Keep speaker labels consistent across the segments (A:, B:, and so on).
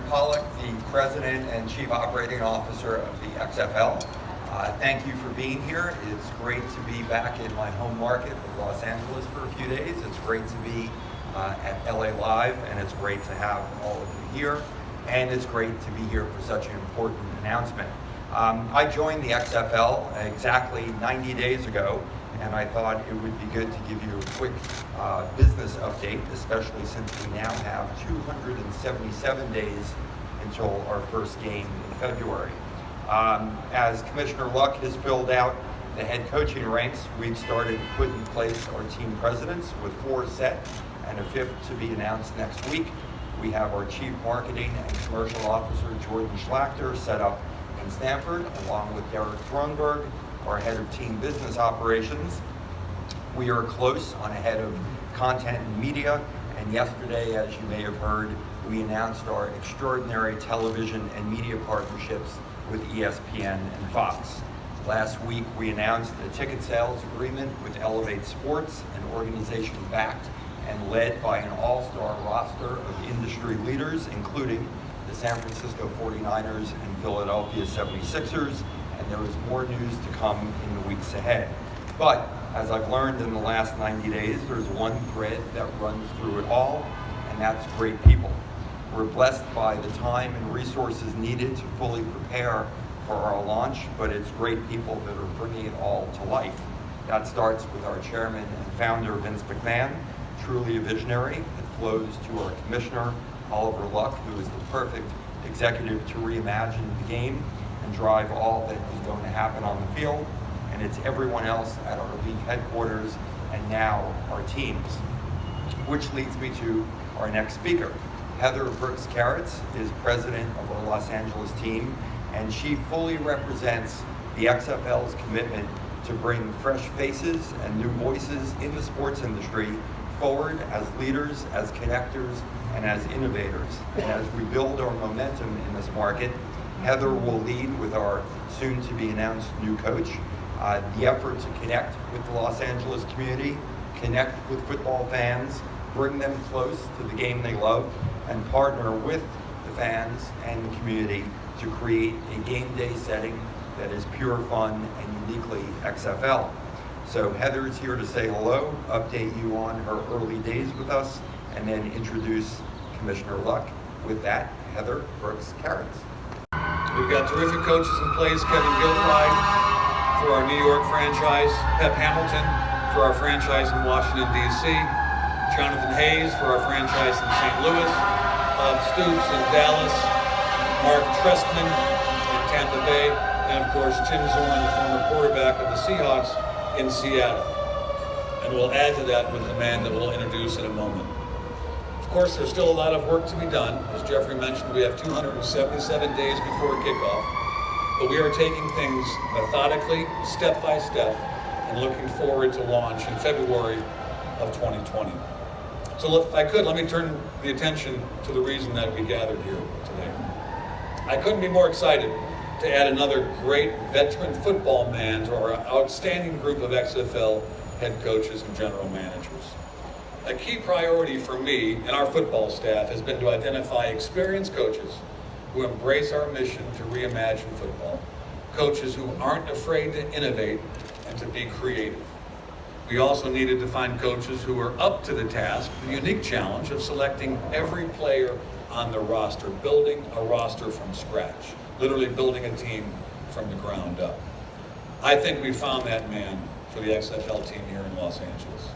A: Pollock, the President and Chief Operating Officer of the XFL. Thank you for being here. It's great to be back in my home market of Los Angeles for a few days. It's great to be at LA Live, and it's great to have all of you here. And it's great to be here for such an important announcement. I joined the XFL exactly 90 days ago, and I thought it would be good to give you a quick business update, especially since we now have 277 days until our first game in February. As Commissioner Luck has filled out the head coaching ranks, we've started to put in place our team presidents with 4 set and a 5th to be announced next week. We have our Chief Marketing and Commercial Officer, Jordan Schlachter, set up in Stanford, along with Derek Thronberg, our head of team business operations. We are close on a head of content and media, and yesterday, as you may have heard, we announced our extraordinary television and media partnerships with ESPN and Fox. Last week, we announced a ticket sales agreement with Elevate Sports, an organization backed and led by an all-star roster of industry leaders, including the San Francisco 49ers and Philadelphia 76ers, and there is more news to come in the weeks ahead. But as I've learned in the last 90 days, there's one thread that runs through it all, and that's great people. We're blessed by the time and resources needed to fully prepare for our launch, but it's great people that are bringing it all to life. That starts with our chairman and founder, Vince McMahon, truly a visionary. It flows to our commissioner, Oliver Luck, who is the perfect executive to reimagine the game and drive all that is going to happen on the field. And it's everyone else at our league headquarters and now our teams. Which leads me to our next speaker. Heather Brooks Carrots is president of our Los Angeles team, and she fully represents the XFL's commitment to bring fresh faces and new voices in the sports industry forward as leaders, as connectors, and as innovators. And as we build our momentum in this market, Heather will lead with our soon-to-be announced new coach, the effort to connect with the Los Angeles community, connect with football fans, bring them close to the game they love, and partner with the fans and the community to create a game day setting that is pure fun and uniquely XFL. So Heather is here to say hello, update you on her early days with us, and then introduce Commissioner Luck. With that, Heather Brooks Carrots.
B: We've got terrific coaches in place: Kevin Gilbride for our New York franchise, Pep Hamilton for our franchise in Washington, D.C., Jonathan Hayes for our franchise in St. Louis, Bob Stoops in Dallas, Mark Trestman in Tampa Bay, and of course Tim Zorn, the former quarterback of the Seahawks, in Seattle. And we'll add to that with the man that we'll introduce in a moment. Of course, there's still a lot of work to be done. As Jeffrey mentioned, we have 277 days before kickoff, but we are taking things methodically, step by step, and looking forward to launch in February of 2020. So if I could, let me turn the attention to the reason that we gathered here today. I couldn't be more excited to add another great veteran football man to our outstanding group of XFL head coaches and general managers. A key priority for me and our football staff has been to identify experienced coaches who embrace our mission to reimagine football, coaches who aren't afraid to innovate and to be creative. We also needed to find coaches who were up to the task, the unique challenge of selecting every player on the roster, building a roster from scratch, literally building a team from the ground up. I think we found that man for the XFL team here in Los Angeles.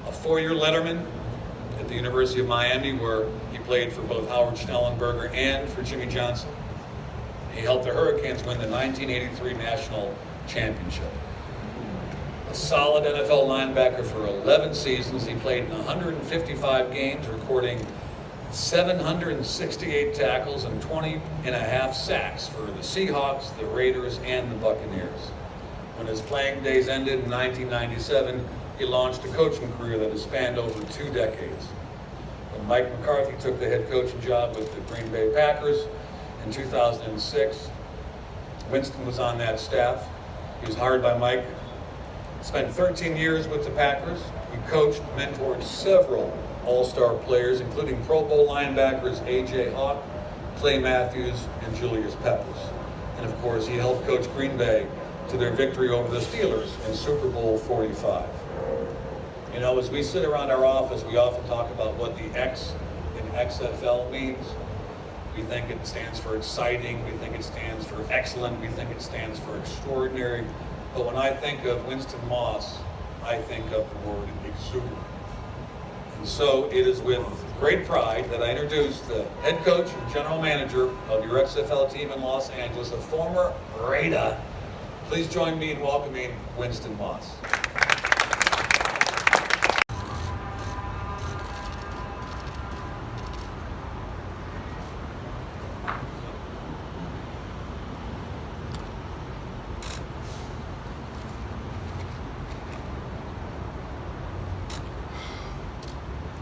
B: A 4-year letterman at the University of Miami, where he played for both Howard Schnellenberger and for Jimmy Johnson. He helped the Hurricanes win the 1983 National Championship. A solid NFL linebacker for 11 seasons. He played in 155 games, recording 768 tackles and 20 and a half sacks for the Seahawks, the Raiders, and the Buccaneers. When his playing days ended in 1997, he launched a coaching career that has spanned over 2 decades. When Mike McCarthy took the head coaching job with the Green Bay Packers in 2006, Winston was on that staff. He was hired by Mike, spent 13 years with the Packers. He coached, mentored several all-star players, including Pro Bowl linebackers A.J. Hawk, Clay Matthews, and Julius Peppers. And of course, he helped coach Green Bay to their victory over the Steelers in Super Bowl 45. You know, as we sit around our office, we often talk about what the X in XFL means. We think it stands for exciting, we think it stands for excellent, we think it stands for extraordinary. But when I think of Winston Moss, I think of the word exuberant. And so it is with great pride that I introduce the head coach and general manager of your XFL team in Los Angeles, a former Raider. Please join me in welcoming Winston Moss.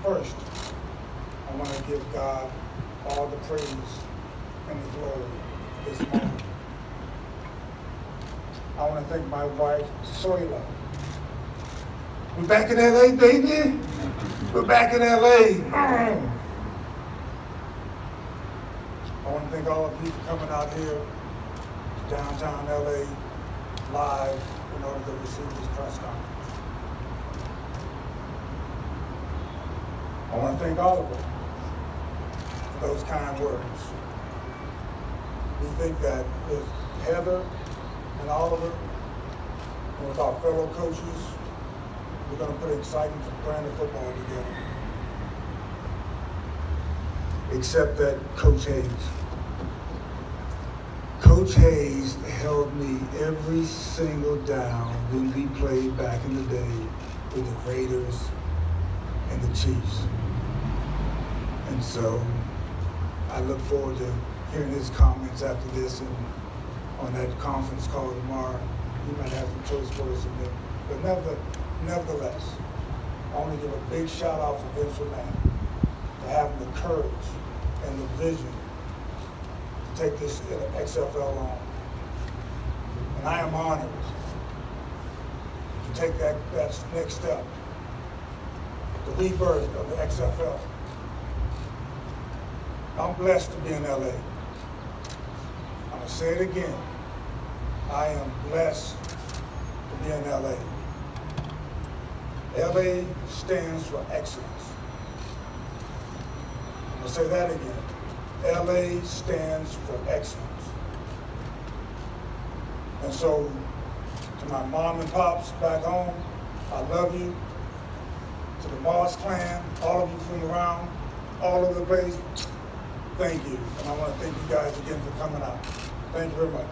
C: First, I want to give God all the praise and the glory for this moment. I want to thank my wife, Soila. We're back in LA, baby. We're back in LA. I want to thank all of you for coming out here to downtown LA live in order to receive this press conference. I want to thank all of you for those kind words. We think that with Heather and Oliver, and with our fellow coaches, we're going to put an exciting brand of football together. Except that Coach Hayes. Coach Hayes held me every single down when we played back in the day with the Raiders and the Chiefs. And so I look forward to hearing his comments after this and on that conference call tomorrow. He might have some choice words from them. But nevertheless, I want to give a big shout out for Vince McMahon for having the courage and the vision to take this XFL on. And I am honored to take that next step, the rebirth of the XFL. I'm blessed to be in LA. I'm going to say it again. I am blessed to be in LA. LA stands for excellence. I'm going to say that again. LA stands for excellence. And so, to my mom and pops back home, I love you. To the Moss clan, all of you from around, all over the place, thank you. And I want to thank you guys again for coming out. Thank you very much.